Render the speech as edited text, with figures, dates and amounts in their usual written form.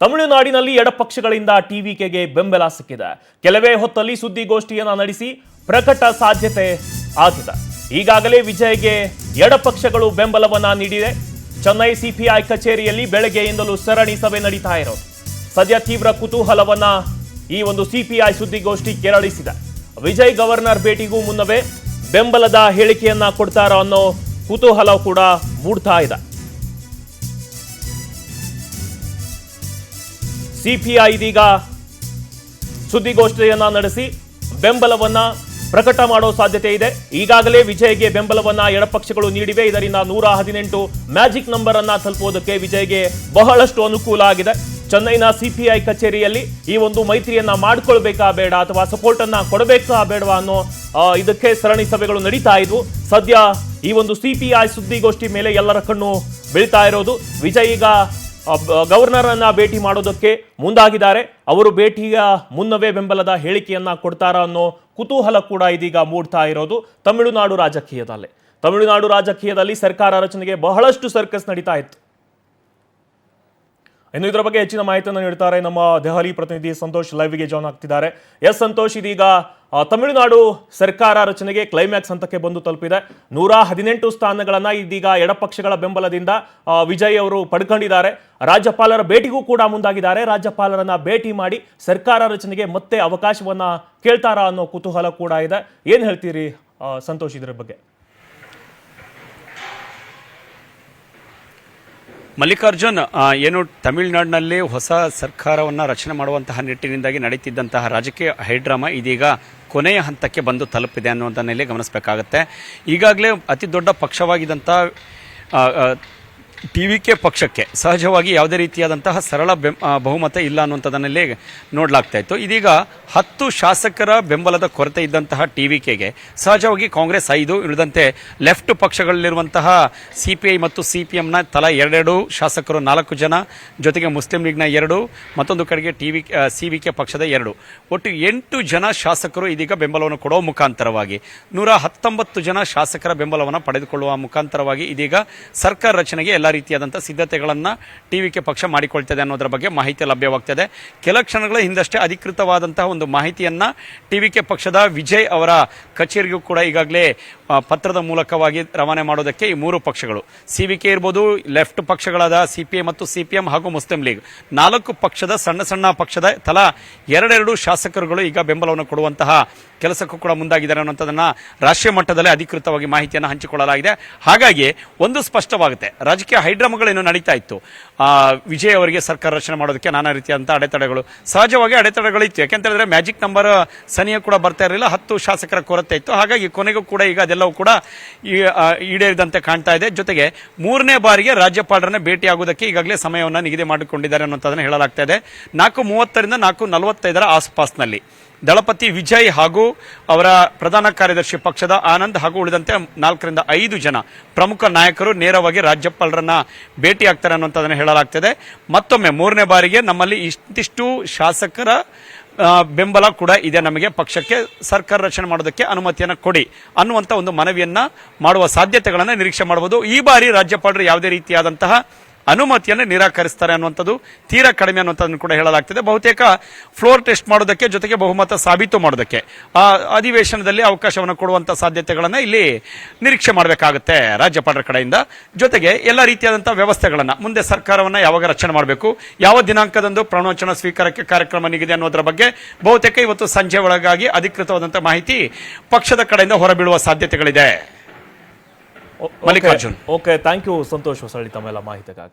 ತಮಿಳುನಾಡಿನಲ್ಲಿ ಎಡಪಕ್ಷಗಳಿಂದ ಟಿವಿಕೆಗೆ ಬೆಂಬಲ ಸಿಕ್ಕಿದೆ. ಕೆಲವೇ ಹೊತ್ತಲ್ಲಿ ಸುದ್ದಿಗೋಷ್ಠಿಯನ್ನ ನಡೆಸಿ ಪ್ರಕಟ ಸಾಧ್ಯತೆ ಆಗಿದೆ. ಈಗಾಗಲೇ ವಿಜಯ್ಗೆ ಎಡಪಕ್ಷಗಳು ಬೆಂಬಲವನ್ನ ನೀಡಿದೆ. ಚೆನ್ನೈ ಸಿಪಿಐ ಕಚೇರಿಯಲ್ಲಿ ಬೆಳಗ್ಗೆಯಿಂದಲೂ ಸರಣಿ ಸಭೆ ನಡೀತಾ ಇರೋದು. ಸದ್ಯ ತೀವ್ರ ಕುತೂಹಲವನ್ನ ಈ ಒಂದು ಸಿಪಿಐ ಸುದ್ದಿಗೋಷ್ಠಿ ಕೆರಳಿಸಿದೆ. ವಿಜಯ್ ಗವರ್ನರ್ ಭೇಟಿಗೂ ಮುನ್ನವೇ ಬೆಂಬಲದ ಹೇಳಿಕೆಯನ್ನ ಕೊಡ್ತಾರೋ ಅನ್ನೋ ಕುತೂಹಲ ಕೂಡ ಮೂಡ್ತಾ ಇದೆ. ಸಿಪಿಐ ಇದೀಗ ಸುದ್ದಿಗೋಷ್ಠಿಯನ್ನ ನಡೆಸಿ ಬೆಂಬಲವನ್ನ ಪ್ರಕಟ ಮಾಡೋ ಸಾಧ್ಯತೆ ಇದೆ. ಈಗಾಗಲೇ ವಿಜಯ್ಗೆ ಬೆಂಬಲವನ್ನ ಎಡಪಕ್ಷಗಳು ನೀಡಿವೆ. ಇದರಿಂದ 118 ಮ್ಯಾಜಿಕ್ ನಂಬರ್ ಅನ್ನ ತಲುಪುವುದಕ್ಕೆ ವಿಜಯ್ಗೆ ಬಹಳಷ್ಟು ಅನುಕೂಲ ಆಗಿದೆ. ಚೆನ್ನೈನ ಸಿಪಿಐ ಕಚೇರಿಯಲ್ಲಿ ಈ ಒಂದು ಮೈತ್ರಿಯನ್ನ ಮಾಡ್ಕೊಳ್ಬೇಕಾ ಬೇಡ ಅಥವಾ ಸಪೋರ್ಟ್ ಅನ್ನ ಕೊಡಬೇಕಾ ಬೇಡವಾ ಅನ್ನೋ ಇದಕ್ಕೆ ಸರಣಿ ಸಭೆಗಳು ನಡೀತಾ ಇದ್ವು. ಸದ್ಯ ಈ ಒಂದು ಸಿಪಿಐ ಸುದ್ದಿಗೋಷ್ಠಿ ಮೇಲೆ ಎಲ್ಲರ ಕಣ್ಣು ಬೀಳ್ತಾ ಇರೋದು. ವಿಜಯ್ ಈಗ ಗವರ್ನರ್ ಅನ್ನ ಭೇಟಿ ಮಾಡೋದಕ್ಕೆ ಮುಂದಾಗಿದ್ದಾರೆ. ಅವರು ಭೇಟಿಯ ಮುನ್ನವೇ ಬೆಂಬಲದ ಹೇಳಿಕೆಯನ್ನ ಕೊಡ್ತಾರಾ ಅನ್ನೋ ಕುತೂಹಲ ಕೂಡ ಇದೀಗ ಮೂಡ್ತಾ ಇರೋದು ತಮಿಳುನಾಡು ರಾಜಕೀಯದಲ್ಲಿ ಸರ್ಕಾರ ರಚನೆಗೆ ಬಹಳಷ್ಟು ಸರ್ಕಸ್ ನಡೀತಾ ಇತ್ತು. ಇನ್ನು ಇದರ ಬಗ್ಗೆ ಹೆಚ್ಚಿನ ಮಾಹಿತಿಯನ್ನು ನೀಡ್ತಾರೆ ನಮ್ಮ ದೆಹಲಿ ಪ್ರತಿನಿಧಿ ಸಂತೋಷ್ ಲೈವ್ಗೆ ಜಾಯ್ನ್ ಆಗ್ತಿದ್ದಾರೆ. ಎಸ್ ಸಂತೋಷ್, ಇದೀಗ ತಮಿಳುನಾಡು ಸರ್ಕಾರ ರಚನೆಗೆ ಕ್ಲೈಮ್ಯಾಕ್ಸ್ ಹಂತಕ್ಕೆ ಬಂದು ತಲುಪಿದೆ. 118 ಸ್ಥಾನಗಳನ್ನ ಇದೀಗ ಎಡಪಕ್ಷಗಳ ಬೆಂಬಲದಿಂದ ವಿಜಯ್ ಅವರು ಪಡ್ಕೊಂಡಿದ್ದಾರೆ. ರಾಜ್ಯಪಾಲರ ಭೇಟಿಗೂ ಕೂಡ ಮುಂದಾಗಿದ್ದಾರೆ. ರಾಜ್ಯಪಾಲರನ್ನ ಭೇಟಿ ಮಾಡಿ ಸರ್ಕಾರ ರಚನೆಗೆ ಮತ್ತೆ ಅವಕಾಶವನ್ನ ಕೇಳ್ತಾರಾ ಅನ್ನೋ ಕುತೂಹಲ ಕೂಡ ಇದೆ. ಏನ್ ಹೇಳ್ತೀರಿ ಸಂತೋಷ್ ಇದರ ಬಗ್ಗೆ? ಮಲ್ಲಿಕಾರ್ಜುನ್, ಏನು ತಮಿಳುನಾಡಿನಲ್ಲಿ ಹೊಸ ಸರ್ಕಾರವನ್ನು ರಚನೆ ಮಾಡುವಂತಹ ನಿಟ್ಟಿನಿಂದಾಗಿ ನಡೀತಿದ್ದಂತಹ ರಾಜಕೀಯ ಹೈಡ್ರಾಮಾ ಇದೀಗ ಕೊನೆಯ ಹಂತಕ್ಕೆ ಬಂದು ತಲುಪಿದೆ ಅನ್ನುವಂಥನ್ನಲ್ಲಿ ಗಮನಿಸಬೇಕಾಗತ್ತೆ. ಈಗಾಗಲೇ ಅತಿ ದೊಡ್ಡ ಪಕ್ಷವಾಗಿದ್ದಂಥ ಟಿವಿಕೆ ಪಕ್ಷಕ್ಕೆ ಸಹಜವಾಗಿ ಯಾವುದೇ ರೀತಿಯಾದಂತಹ ಸರಳ ಬಹುಮತ ಇಲ್ಲ ಅನ್ನುವಂಥದ್ದನ್ನಲ್ಲಿ ನೋಡಲಾಗ್ತಾ ಇತ್ತು. ಇದೀಗ 10 ಶಾಸಕರ ಬೆಂಬಲದ ಕೊರತೆ ಇದ್ದಂತಹ ಟಿವಿಕೆಗೆ ಸಹಜವಾಗಿ ಕಾಂಗ್ರೆಸ್ 5, ಉಳಿದಂತೆ ಲೆಫ್ಟ್ ಪಕ್ಷಗಳಲ್ಲಿರುವಂತಹ ಸಿಪಿಐ ಮತ್ತು ಸಿಪಿಎಂನ ತಲಾ 2 ಶಾಸಕರು 4 ಜನ, ಜೊತೆಗೆ ಮುಸ್ಲಿಂ ಲೀಗ್ನ 2, ಮತ್ತೊಂದು ಕಡೆಗೆ ಸಿವಿಕೆ ಪಕ್ಷದ 2, ಒಟ್ಟು 8 ಜನ ಶಾಸಕರು ಇದೀಗ ಬೆಂಬಲವನ್ನು ಕೊಡುವ ಮುಖಾಂತರವಾಗಿ 119 ಜನ ಶಾಸಕರ ಬೆಂಬಲವನ್ನು ಪಡೆದುಕೊಳ್ಳುವ ಮುಖಾಂತರವಾಗಿ ಇದೀಗ ಸರ್ಕಾರ ರಚನೆಗೆ ಎಲ್ಲ ರೀತಿಯಾದಂತಹ ಸಿದ್ಧತೆಗಳನ್ನು ಟಿವಿಕೆ ಪಕ್ಷ ಮಾಡಿಕೊಳ್ತದೆ ಅನ್ನೋದರ ಬಗ್ಗೆ ಮಾಹಿತಿ ಲಭ್ಯವಾಗ್ತದೆ. ಕೆಲ ಕ್ಷಣಗಳ ಹಿಂದಷ್ಟೇ ಅಧಿಕೃತವಾದಂತಹ ಒಂದು ಮಾಹಿತಿಯನ್ನ ಟಿವಿಕೆ ಪಕ್ಷದ ವಿಜಯ್ ಅವರ ಕಚೇರಿಗೂ ಕೂಡ ಈಗಾಗಲೇ ಪತ್ರದ ಮೂಲಕವಾಗಿ ರವಾನೆ ಮಾಡೋದಕ್ಕೆ ಈ 3 ಪಕ್ಷಗಳು, ಸಿವಿಕೆ ಇರ್ಬೋದು, ಲೆಫ್ಟ್ ಪಕ್ಷಗಳಾದ ಸಿಪಿಐ ಮತ್ತು ಸಿಪಿಎಂ ಹಾಗೂ ಮುಸ್ಲಿಂ ಲೀಗ್ 4 ಪಕ್ಷದ ಸಣ್ಣ ಪಕ್ಷದ ತಲಾ 2 ಶಾಸಕರುಗಳು ಈಗ ಬೆಂಬಲವನ್ನು ಕೊಡುವಂತಹ ಕೆಲಸಕ್ಕೂ ಕೂಡ ಮುಂದಾಗಿದ್ದಾರೆ ಅನ್ನೋಂಥದ್ದನ್ನ ರಾಷ್ಟ್ರೀಯ ಮಟ್ಟದಲ್ಲೇ ಅಧಿಕೃತವಾಗಿ ಮಾಹಿತಿಯನ್ನು ಹಂಚಿಕೊಳ್ಳಲಾಗಿದೆ. ಹಾಗಾಗಿ ಒಂದು ಸ್ಪಷ್ಟವಾಗುತ್ತೆ, ರಾಜಕೀಯ ಹೈಡ್ರಾಮಾಗಳೇನು ನಡೀತಾ ಇತ್ತು, ವಿಜಯ್ ಅವರಿಗೆ ಸರ್ಕಾರ ರಚನೆ ಮಾಡೋದಕ್ಕೆ ನಾನಾ ರೀತಿಯಾದಂತಹ ಅಡೆತಡೆಗಳು, ಸಹಜವಾಗಿ ಅಡೆತಡೆಗಳಿತ್ತು. ಯಾಕೆಂತಂದ್ರೆ ಮ್ಯಾಜಿಕ್ ನಂಬರ್ ಸನಿಯ ಕೂಡ ಬರ್ತಾ ಇರಲಿಲ್ಲ, 10 ಶಾಸಕರ ಕೊರತೆ ಇತ್ತು. ಹಾಗಾಗಿ ಕೊನೆಗೂ ಕೂಡ ಈಗ ಅದೆಲ್ಲವೂ ಕೂಡ ಈಡೇರಿದಂತೆ ಕಾಣ್ತಾ ಇದೆ. ಜೊತೆಗೆ 3ನೇ ಬಾರಿಗೆ ರಾಜ್ಯಪಾಲರನ್ನ ಭೇಟಿಯಾಗುವುದಕ್ಕೆ ಈಗಾಗಲೇ ಸಮಯವನ್ನು ನಿಗದಿ ಮಾಡಿಕೊಂಡಿದ್ದಾರೆ ಅನ್ನೋಂಥದ್ದನ್ನು ಹೇಳಲಾಗ್ತಾ ಇದೆ. 4:30ರಿಂದ 4:45 ಆಸುಪಾಸ್ನಲ್ಲಿ ದಳಪತಿ ವಿಜಯ್ ಹಾಗೂ ಅವರ ಪ್ರಧಾನ ಕಾರ್ಯದರ್ಶಿ ಪಕ್ಷದ ಆನಂದ್ ಹಾಗೂ ಉಳಿದಂತೆ 4ರಿಂದ 5 ಜನ ಪ್ರಮುಖ ನಾಯಕರು ನೇರವಾಗಿ ರಾಜ್ಯಪಾಲರನ್ನ ಭೇಟಿಯಾಗ್ತಾರೆ ಅನ್ನುವಂಥದ್ದನ್ನು ಹೇಳಲಾಗ್ತದೆ. ಮತ್ತೊಮ್ಮೆ 3ನೇ ಬಾರಿಗೆ ನಮ್ಮಲ್ಲಿ ಇಷ್ಟಿಷ್ಟು ಶಾಸಕರ ಬೆಂಬಲ ಕೂಡ ಇದೆ, ನಮಗೆ ಪಕ್ಷಕ್ಕೆ ಸರ್ಕಾರ ರಚನೆ ಮಾಡೋದಕ್ಕೆ ಅನುಮತಿಯನ್ನು ಕೊಡಿ ಅನ್ನುವಂಥ ಒಂದು ಮನವಿಯನ್ನ ಮಾಡುವ ಸಾಧ್ಯತೆಗಳನ್ನು ನಿರೀಕ್ಷೆ ಮಾಡಬಹುದು. ಈ ಬಾರಿ ರಾಜ್ಯಪಾಲರು ಯಾವುದೇ ರೀತಿಯಾದಂತಹ ಅನುಮತಿಯನ್ನು ನಿರಾಕರಿಸ್ತಾರೆ ಅನ್ನುವಂಥದ್ದು ತೀರಾ ಕಡಿಮೆ ಅನ್ನುವಂಥದ್ದನ್ನು ಕೂಡ ಹೇಳಲಾಗ್ತದೆ. ಬಹುತೇಕ ಫ್ಲೋರ್ ಟೆಸ್ಟ್ ಮಾಡೋದಕ್ಕೆ, ಜೊತೆಗೆ ಬಹುಮತ ಸಾಬೀತು ಮಾಡೋದಕ್ಕೆ ಅಧಿವೇಶನದಲ್ಲಿ ಅವಕಾಶವನ್ನು ಕೊಡುವಂಥ ಸಾಧ್ಯತೆಗಳನ್ನು ಇಲ್ಲಿ ನಿರೀಕ್ಷೆ ಮಾಡಬೇಕಾಗುತ್ತೆ ರಾಜ್ಯಪಾಲರ ಕಡೆಯಿಂದ. ಜೊತೆಗೆ ಎಲ್ಲ ರೀತಿಯಾದಂತಹ ವ್ಯವಸ್ಥೆಗಳನ್ನು, ಮುಂದೆ ಸರ್ಕಾರವನ್ನು ಯಾವಾಗ ರಚನೆ ಮಾಡಬೇಕು, ಯಾವ ದಿನಾಂಕದಂದು ಪ್ರಮಾಣವಚನ ಸ್ವೀಕಾರಕ್ಕೆ ಕಾರ್ಯಕ್ರಮ ನಿಗದಿ ಅನ್ನೋದರ ಬಗ್ಗೆ ಬಹುತೇಕ ಇವತ್ತು ಸಂಜೆ ಒಳಗಾಗಿ ಅಧಿಕೃತವಾದಂತಹ ಮಾಹಿತಿ ಪಕ್ಷದ ಕಡೆಯಿಂದ ಹೊರಬೀಳುವ ಸಾಧ್ಯತೆಗಳಿದೆ. Mallikarjun, okay, thank you Santosh Hosalli ತಮ್ಮೆಲ್ಲ ಮಾಹಿತಿಗಾಗಿ.